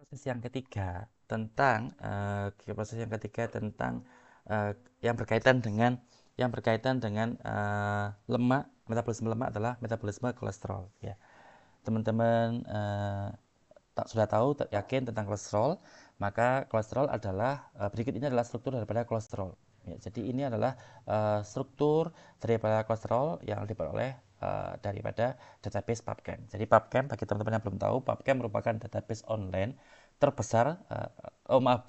Proses yang ketiga tentang proses yang ketiga tentang yang berkaitan dengan lemak, metabolisme lemak adalah metabolisme kolesterol ya. Teman-teman sudah tahu, yakin tentang kolesterol, maka kolesterol adalah berikut ini adalah struktur daripada kolesterol. Ya, jadi ini adalah struktur daripada kolesterol yang diperoleh daripada database PubChem. Jadi PubChem, bagi teman-teman yang belum tahu, PubChem merupakan database online terbesar,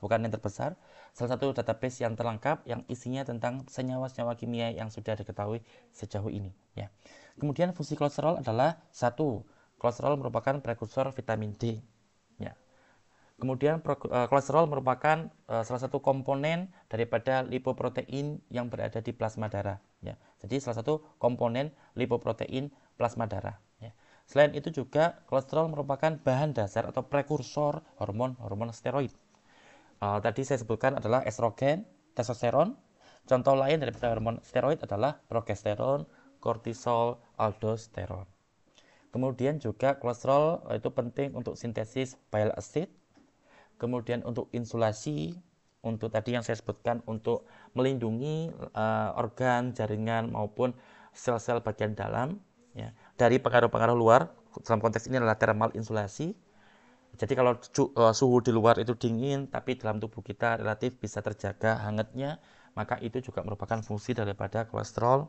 bukan yang terbesar, salah satu database yang terlengkap yang isinya tentang senyawa-senyawa kimia yang sudah diketahui sejauh ini. Ya. Kemudian fungsi kolesterol adalah satu, kolesterol merupakan prekursor vitamin D. Ya. Kemudian kolesterol merupakan salah satu komponen daripada lipoprotein yang berada di plasma darah. Ya. Jadi salah satu komponen lipoprotein plasma darah. Ya. Selain itu juga kolesterol merupakan bahan dasar atau prekursor hormon steroid. Tadi saya sebutkan adalah estrogen, testosteron. Contoh lain daripada hormon steroid adalah progesteron, kortisol, aldosteron. Kemudian juga kolesterol itu penting untuk sintesis bile acid, kemudian untuk insulasi, untuk tadi yang saya sebutkan untuk melindungi organ, jaringan maupun sel-sel bagian dalam ya, dari pengaruh-pengaruh luar. Dalam konteks ini adalah thermal insulasi. Jadi kalau suhu di luar itu dingin, tapi dalam tubuh kita relatif bisa terjaga hangatnya, maka itu juga merupakan fungsi daripada kolesterol.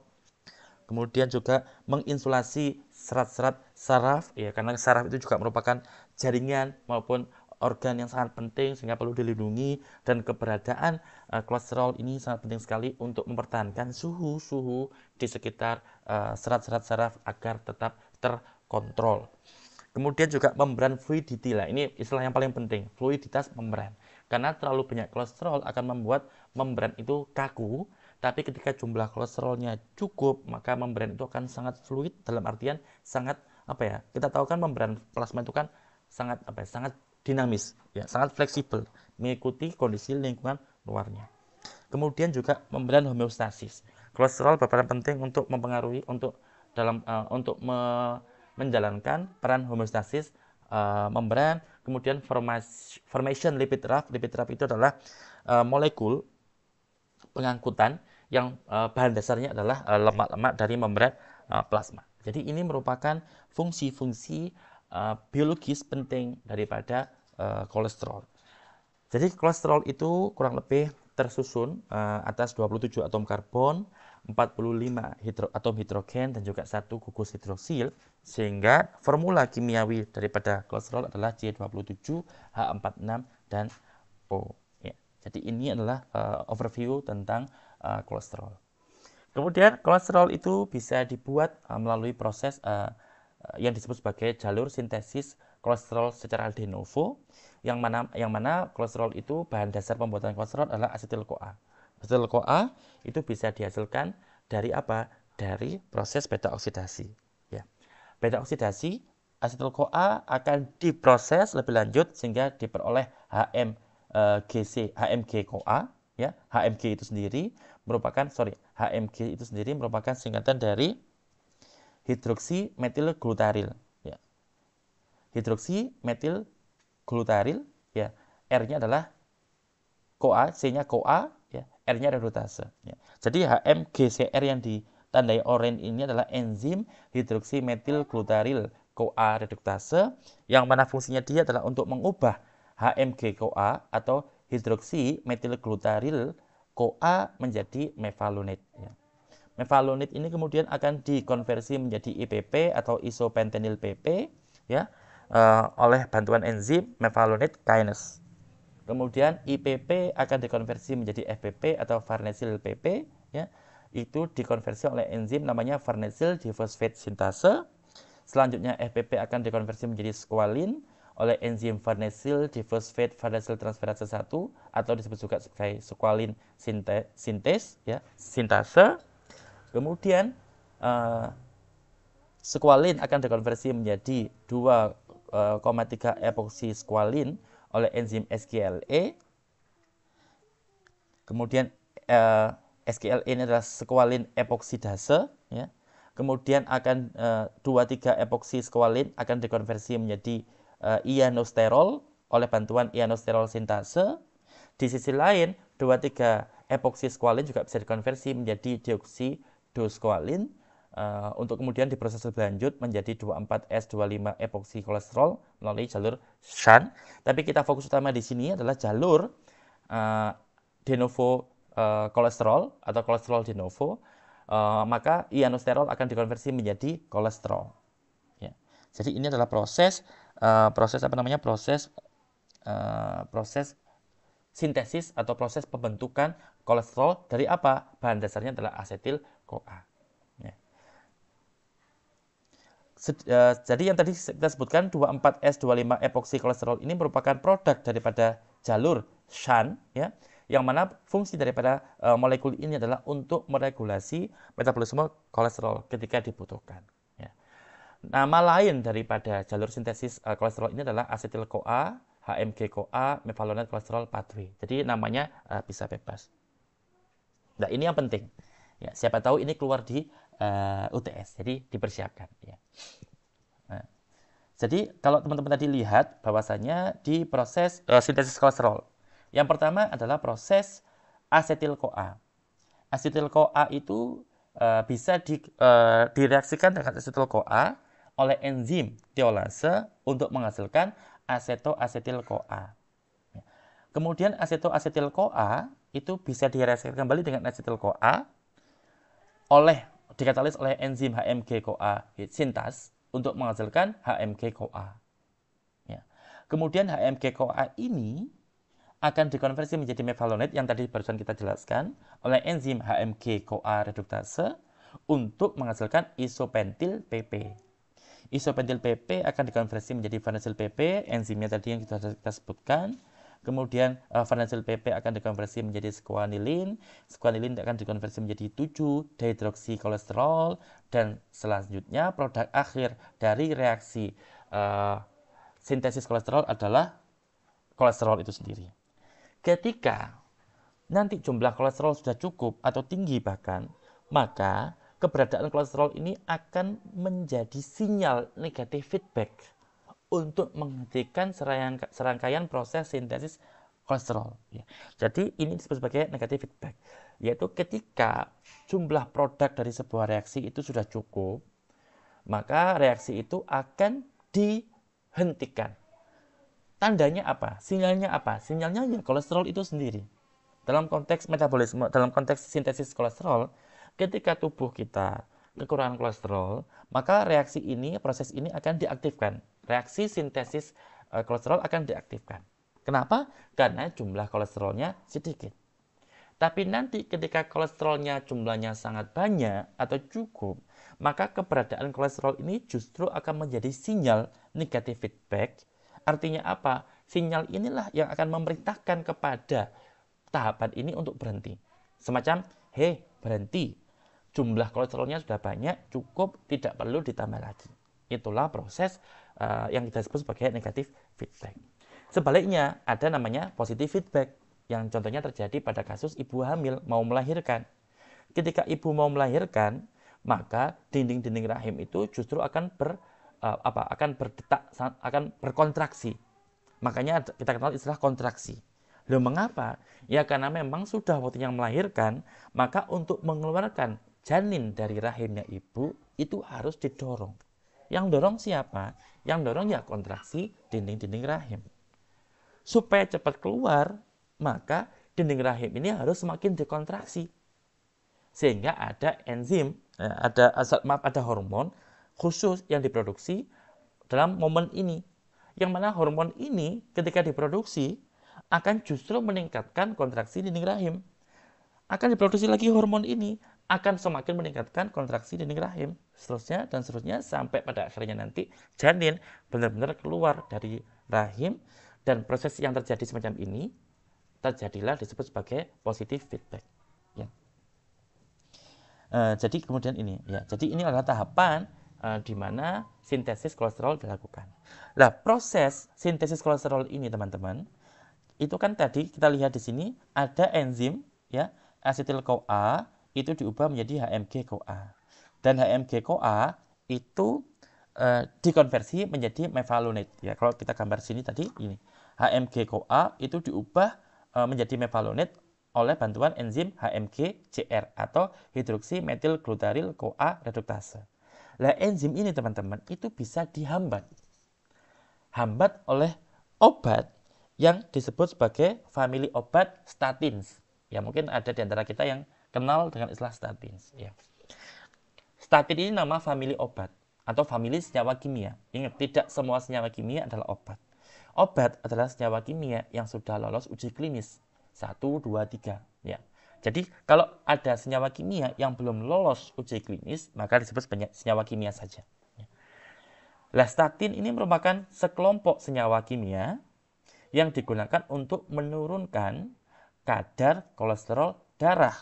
Kemudian juga menginsulasi serat-serat saraf, ya, karena saraf itu juga merupakan jaringan maupun organ yang sangat penting sehingga perlu dilindungi, dan keberadaan kolesterol ini sangat penting sekali untuk mempertahankan suhu di sekitar serat-serat saraf agar tetap terkontrol. Kemudian juga membran fluidity lah, ini istilah yang paling penting, fluiditas membran. Karena terlalu banyak kolesterol akan membuat membran itu kaku, tapi ketika jumlah kolesterolnya cukup, maka membran itu akan sangat fluid, dalam artian sangat kita tahu kan membran plasma itu kan sangat sangat dinamis, ya, sangat fleksibel, mengikuti kondisi lingkungan luarnya. Kemudian juga membran homeostasis. Kolesterol berperan penting untuk mempengaruhi untuk menjalankan peran homeostasis membran. Kemudian formation lipid raft. Lipid raft itu adalah molekul pengangkutan yang bahan dasarnya adalah lemak-lemak dari membran plasma. Jadi ini merupakan fungsi-fungsi biologis penting daripada kolesterol. Jadi kolesterol itu kurang lebih tersusun atas 27 atom karbon, 45 atom hidrogen, dan juga 1 gugus hidroksil, sehingga formula kimiawi daripada kolesterol adalah C27, H46, dan O. Ya. Jadi ini adalah overview tentang kolesterol. Kemudian kolesterol itu bisa dibuat melalui proses yang disebut sebagai jalur sintesis kolesterol secara de novo, yang mana kolesterol itu bahan dasar pembuatan kolesterol adalah asetil-CoA. Asetil-CoA itu bisa dihasilkan dari apa? Dari proses beta oksidasi. Ya. Beta oksidasi asetil-CoA akan diproses lebih lanjut sehingga diperoleh HMG-CoA. Ya, HMG itu sendiri merupakan singkatan dari hidroksi metil glutaril. Ya. Hidroksi metil glutaril, ya, R-nya adalah CoA, C-nya CoA, ya, R-nya reduktase. Ya. Jadi HMGCR yang ditandai oranye ini adalah enzim hidroksi metil glutaril CoA reduktase, yang mana fungsinya dia adalah untuk mengubah HMG-CoA atau hidroksi metil glutaril CoA menjadi mevalonate. Ya. Mevalonate ini kemudian akan dikonversi menjadi IPP atau isopentenyl PP, ya, oleh bantuan enzim mevalonate kinase. Kemudian IPP akan dikonversi menjadi FPP atau farnesyl PP, ya. Itu dikonversi oleh enzim namanya farnesyl diphosphate sintase. Selanjutnya FPP akan dikonversi menjadi squalene oleh enzim farnesyl diphosphate farnesyl transferase 1 atau disebut juga sebagai squalene sintase. Kemudian squalene akan dikonversi menjadi 2,3 epoxy squalene oleh enzim SGLE. Kemudian SGLE ini adalah squalene epoksidase, ya. Kemudian akan 2,3 epoxy squalene akan dikonversi menjadi ionosterol oleh bantuan ionosterol sintase. Di sisi lain, 2,3 epoksiskualin juga bisa dikonversi menjadi dioksidoskoalin untuk kemudian diproses lebih lanjut menjadi 24S25 epoksikolesterol melalui jalur SHAN. Tapi kita fokus utama di sini adalah jalur de novo kolesterol atau kolesterol de novo. Maka ionosterol akan dikonversi menjadi kolesterol. Ya. Jadi ini adalah proses sintesis atau proses pembentukan kolesterol dari apa? Bahan dasarnya adalah asetil-CoA. Ya. Jadi yang tadi kita sebutkan 24S25 epoksikolesterol ini merupakan produk daripada jalur SHAN, ya, yang mana fungsi daripada molekul ini adalah untuk meregulasi metabolisme kolesterol ketika dibutuhkan. Ya. Nama lain daripada jalur sintesis kolesterol ini adalah asetil-CoA, HMG-CoA, mevalonate kolesterol pathway. Jadi namanya bisa bebas. Nah, ini yang penting. Ya, siapa tahu ini keluar di UTS, jadi dipersiapkan. Ya. Nah, jadi kalau teman-teman tadi lihat bahwasanya di proses sintesis kolesterol, yang pertama adalah proses asetil-CoA. Asetil-CoA itu bisa direaksikan dengan asetil-CoA oleh enzim tiolase untuk menghasilkan asetoasetil-CoA. Kemudian asetoasetil-CoA itu bisa direaksikan kembali dengan asetil-CoA dikatalis oleh enzim HMG-CoA sintase untuk menghasilkan HMG-CoA. Ya. Kemudian HMG-CoA ini akan dikonversi menjadi mevalonate yang tadi barusan kita jelaskan oleh enzim HMG-CoA reduktase untuk menghasilkan isopentil PP. Isopentil PP akan dikonversi menjadi farnesyl PP, enzimnya tadi yang kita sebutkan. Kemudian farnesyl PP akan dikonversi menjadi squanilin, squanilin akan dikonversi menjadi 7-dehidroksikolesterol, dan selanjutnya produk akhir dari reaksi sintesis kolesterol adalah kolesterol itu sendiri. Ketika nanti jumlah kolesterol sudah cukup atau tinggi bahkan, maka keberadaan kolesterol ini akan menjadi sinyal negatif feedback untuk menghentikan serangkaian proses sintesis kolesterol. Ya. Jadi ini disebut sebagai negatif feedback, yaitu ketika jumlah produk dari sebuah reaksi itu sudah cukup, maka reaksi itu akan dihentikan. Tandanya apa? Sinyalnya apa? Sinyalnya ya kolesterol itu sendiri. Dalam konteks metabolisme, dalam konteks sintesis kolesterol, ketika tubuh kita kekurangan kolesterol, maka reaksi ini, proses ini akan diaktifkan. Reaksi sintesis kolesterol akan diaktifkan. Kenapa? Karena jumlah kolesterolnya sedikit. Tapi nanti ketika kolesterolnya jumlahnya sangat banyak atau cukup, maka keberadaan kolesterol ini justru akan menjadi sinyal negatif feedback. Artinya apa? Sinyal inilah yang akan memerintahkan kepada tahapan ini untuk berhenti. Semacam, hei, berhenti. Jumlah kolesterolnya sudah banyak, cukup, tidak perlu ditambah lagi. Itulah proses yang kita sebut sebagai negatif feedback. Sebaliknya, ada namanya positif feedback, yang contohnya terjadi pada kasus ibu hamil mau melahirkan. Ketika ibu mau melahirkan, maka dinding-dinding rahim itu justru akan berdetak, akan berkontraksi. Makanya kita kenal istilah kontraksi. Loh, mengapa? Ya karena memang sudah waktunya melahirkan, maka untuk mengeluarkan janin dari rahimnya ibu itu harus didorong. Yang dorong siapa? Yang dorong ya kontraksi dinding-dinding rahim. Supaya cepat keluar, maka dinding rahim ini harus semakin dikontraksi. Sehingga ada enzim, ada hormon khusus yang diproduksi dalam momen ini. Yang mana hormon ini ketika diproduksi akan justru meningkatkan kontraksi dinding rahim. Akan diproduksi lagi hormon ini, akan semakin meningkatkan kontraksi dinding rahim. Seterusnya dan seterusnya sampai pada akhirnya nanti janin benar-benar keluar dari rahim, dan proses yang terjadi semacam ini terjadilah disebut sebagai positive feedback. Ya. Jadi kemudian ini, ya. Jadi ini adalah tahapan di mana sintesis kolesterol dilakukan. Nah, proses sintesis kolesterol ini teman-teman, itu kan tadi kita lihat di sini ada enzim, ya, asetil-CoA itu diubah menjadi HMG-CoA, dan HMG-CoA itu dikonversi menjadi mevalonate. Ya, kalau kita gambar sini tadi ini HMG-CoA itu diubah menjadi mevalonate oleh bantuan enzim HMG-CR atau hidroksimetilglutaryl-CoA reduktase. Nah, enzim ini teman-teman itu bisa dihambat oleh obat yang disebut sebagai famili obat statins. Ya, mungkin ada di antara kita yang kenal dengan istilah statins. Ya. Statin ini nama famili obat atau famili senyawa kimia. Ingat, tidak semua senyawa kimia adalah obat. Obat adalah senyawa kimia yang sudah lolos uji klinis 1, 2, 3. Ya. Jadi kalau ada senyawa kimia yang belum lolos uji klinis, maka disebut senyawa kimia saja. Nah, statin ini merupakan sekelompok senyawa kimia yang digunakan untuk menurunkan kadar kolesterol darah,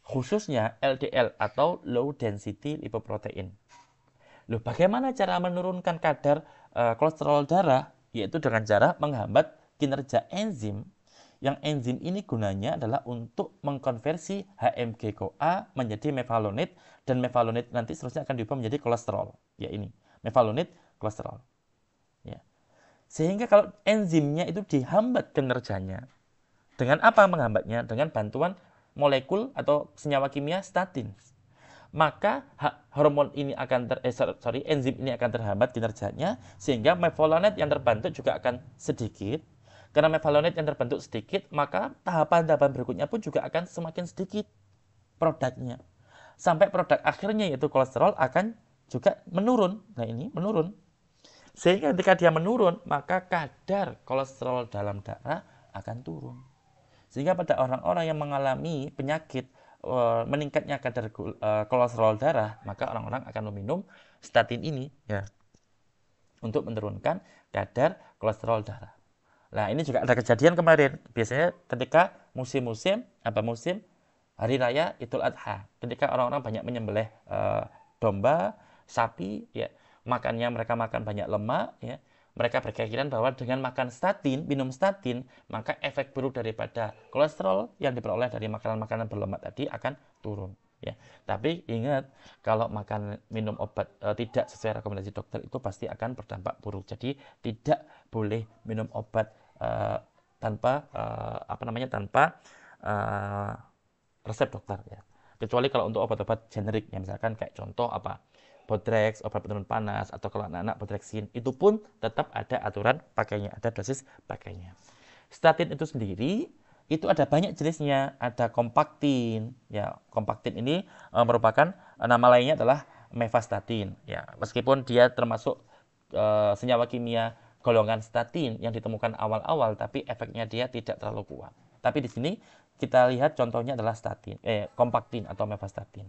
khususnya LDL atau low density lipoprotein. Loh, bagaimana cara menurunkan kadar kolesterol darah? Yaitu dengan cara menghambat kinerja enzim. Yang enzim ini gunanya adalah untuk mengkonversi HMG-CoA menjadi mevalonate, dan mevalonate nanti seterusnya akan diubah menjadi kolesterol. Ya, ini mevalonate kolesterol. Ya. Sehingga kalau enzimnya itu dihambat kinerjanya, dengan apa menghambatnya? Dengan bantuan molekul atau senyawa kimia statin. Maka hormon ini akan enzim ini akan terhambat kinerjanya, sehingga mevalonate yang terbentuk juga akan sedikit. Karena mevalonate yang terbentuk sedikit, maka tahapan-tahapan berikutnya pun juga akan semakin sedikit produknya. Sampai produk akhirnya yaitu kolesterol akan juga menurun. Nah, ini menurun. Sehingga ketika dia menurun, maka kadar kolesterol dalam darah akan turun. Sehingga pada orang-orang yang mengalami penyakit meningkatnya kadar kolesterol darah, maka orang-orang akan meminum statin ini ya untuk menurunkan kadar kolesterol darah. Nah, ini juga ada kejadian kemarin. Biasanya ketika musim hari raya Idul Adha, ketika orang-orang banyak menyembelih domba, sapi, ya, mereka makan banyak lemak, ya. Mereka berkeyakinan bahwa dengan makan statin, minum statin, maka efek buruk daripada kolesterol yang diperoleh dari makanan-makanan berlemak tadi akan turun. Ya. Tapi ingat, kalau minum obat tidak sesuai rekomendasi dokter itu pasti akan berdampak buruk. Jadi tidak boleh minum obat tanpa resep dokter. Ya. Kecuali kalau untuk obat-obat generik, ya, misalkan kayak contoh Bodrex, obat penurun panas, atau kalau anak-anak Bodrexin, itu pun tetap ada aturan pakainya, ada dosis pakainya. Statin itu sendiri, itu ada banyak jenisnya, ada Compactin. Ya, Compactin ini merupakan nama lainnya adalah Mevastatin. Ya, meskipun dia termasuk senyawa kimia golongan statin yang ditemukan awal-awal, tapi efeknya dia tidak terlalu kuat. Tapi di sini kita lihat contohnya adalah Compactin atau Mevastatin.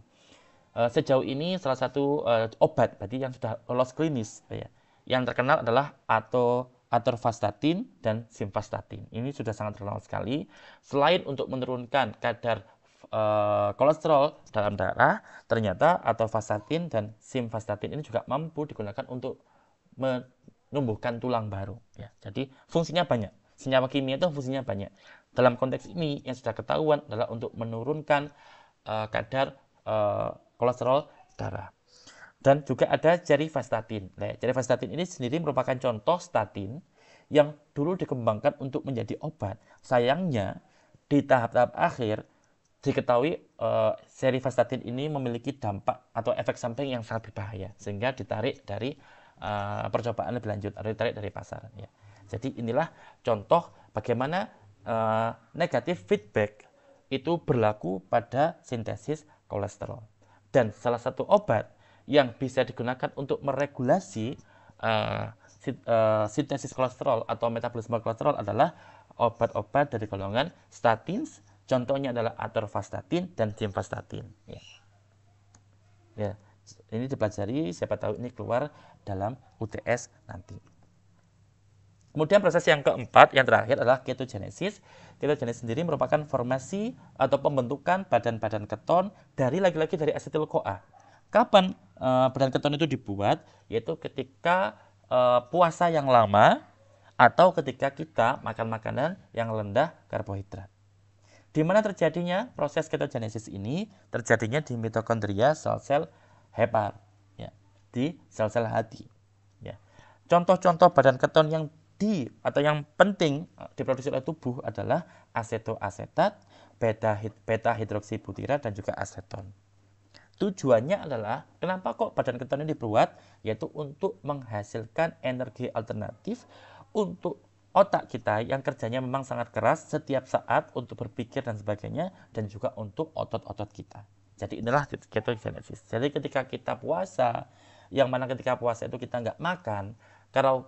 Sejauh ini salah satu obat berarti yang sudah lolos klinis, ya, yang terkenal adalah atorvastatin dan simvastatin. Ini sudah sangat terkenal sekali. Selain untuk menurunkan kadar kolesterol dalam darah, ternyata atorvastatin dan simvastatin ini juga mampu digunakan untuk menumbuhkan tulang baru. Ya. Jadi fungsinya banyak. Senyawa kimia itu fungsinya banyak. Dalam konteks ini yang sudah ketahuan adalah untuk menurunkan kadar kolesterol darah. Dan juga ada cerivastatin. Nah, cerivastatin ini sendiri merupakan contoh statin yang dulu dikembangkan untuk menjadi obat. Sayangnya di tahap-tahap akhir diketahui cerivastatin ini memiliki dampak atau efek samping yang sangat berbahaya, sehingga ditarik dari percobaan lebih lanjut atau ditarik dari pasar. Ya. Jadi inilah contoh bagaimana negatif feedback itu berlaku pada sintesis kolesterol. Dan salah satu obat yang bisa digunakan untuk meregulasi sintesis kolesterol atau metabolisme kolesterol adalah obat-obat dari golongan statins. Contohnya adalah atorvastatin dan simvastatin. Ya. Ya, ini dipelajari, siapa tahu ini keluar dalam UTS nanti. Kemudian proses yang keempat, yang terakhir adalah ketogenesis. Ketogenesis sendiri merupakan formasi atau pembentukan badan-badan keton dari lagi-lagi dari asetil-CoA. Kapan badan keton itu dibuat? Yaitu ketika puasa yang lama atau ketika kita makan makanan yang rendah karbohidrat. Di mana terjadinya proses ketogenesis ini? Terjadinya di mitokondria sel-sel hepar, ya, di sel-sel hati. Ya. Contoh-contoh badan keton yang atau yang penting diproduksi oleh tubuh adalah asetoasetat, beta hidroksibutirat dan juga aseton. Tujuannya adalah kenapa kok badan keton ini dibuat, yaitu untuk menghasilkan energi alternatif untuk otak kita yang kerjanya memang sangat keras setiap saat untuk berpikir dan sebagainya, dan juga untuk otot-otot kita. Jadi inilah ketogenesis. Jadi ketika kita puasa, yang mana ketika puasa itu kita nggak makan,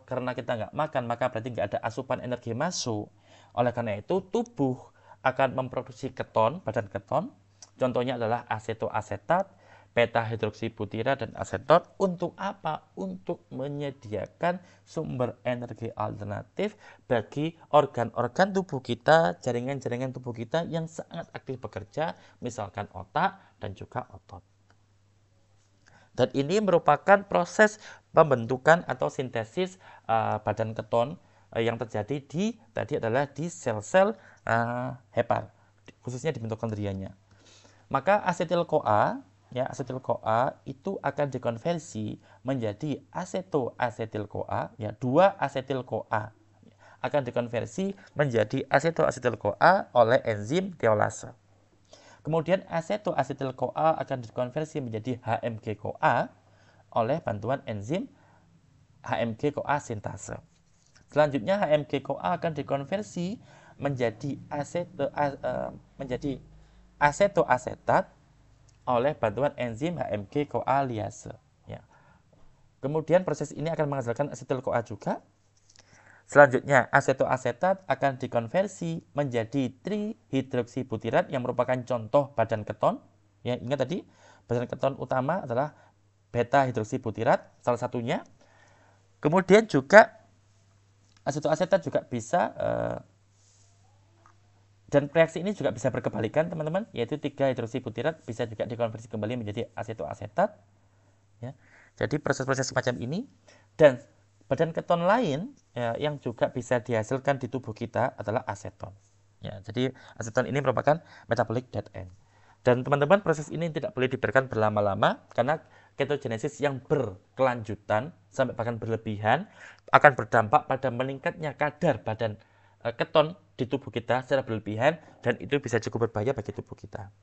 karena kita nggak makan maka berarti nggak ada asupan energi masuk. Oleh karena itu tubuh akan memproduksi keton, badan keton. Contohnya adalah asetoasetat, beta hidroksibutirat dan aseton. Untuk apa? Untuk menyediakan sumber energi alternatif bagi organ-organ tubuh kita, jaringan-jaringan tubuh kita yang sangat aktif bekerja, misalkan otak dan juga otot. Dan ini merupakan proses pembentukan atau sintesis badan keton yang terjadi tadi adalah di sel-sel hepar, khususnya di mitokondrianya. Maka asetil-CoA itu akan dikonversi menjadi asetoasetil-CoA, ya, 2-asetil-CoA akan dikonversi menjadi asetoasetil-CoA oleh enzim teolase. Kemudian asetoasetil-CoA akan dikonversi menjadi HMG-CoA oleh bantuan enzim HMG-CoA sintase. Selanjutnya HMG-CoA akan dikonversi menjadi asetoasetat oleh bantuan enzim HMG-CoA liase. Ya. Kemudian proses ini akan menghasilkan asetil-CoA juga. Selanjutnya asetoasetat akan dikonversi menjadi trihidroksibutirat yang merupakan contoh badan keton. Ya, ingat tadi badan keton utama adalah beta hidroksibutirat salah satunya. Kemudian juga asetoasetat juga bisa dan reaksi ini juga bisa berkebalikan teman-teman, yaitu 3-hidroksibutirat bisa juga dikonversi kembali menjadi asetoasetat. Ya. Jadi proses-proses semacam ini. Dan badan keton lain ya, yang juga bisa dihasilkan di tubuh kita adalah aseton. Ya, jadi aseton ini merupakan metabolic dead end. Dan teman-teman, proses ini tidak boleh dibiarkan berlama-lama karena ketogenesis yang berkelanjutan sampai bahkan berlebihan akan berdampak pada meningkatnya kadar badan keton di tubuh kita secara berlebihan, dan itu bisa cukup berbahaya bagi tubuh kita.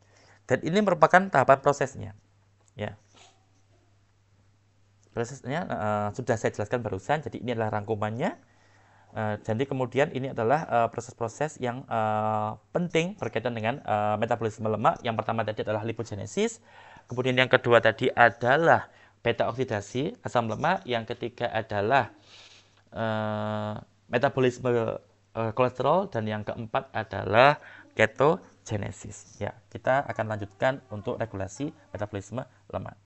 Dan ini merupakan tahapan prosesnya. Ya. Prosesnya sudah saya jelaskan barusan, jadi ini adalah rangkumannya. Jadi kemudian ini adalah proses-proses yang penting berkaitan dengan metabolisme lemak. Yang pertama tadi adalah lipogenesis, kemudian yang kedua tadi adalah beta oksidasi asam lemak, yang ketiga adalah metabolisme kolesterol, dan yang keempat adalah ketogenesis. Ya, kita akan lanjutkan untuk regulasi metabolisme lemak.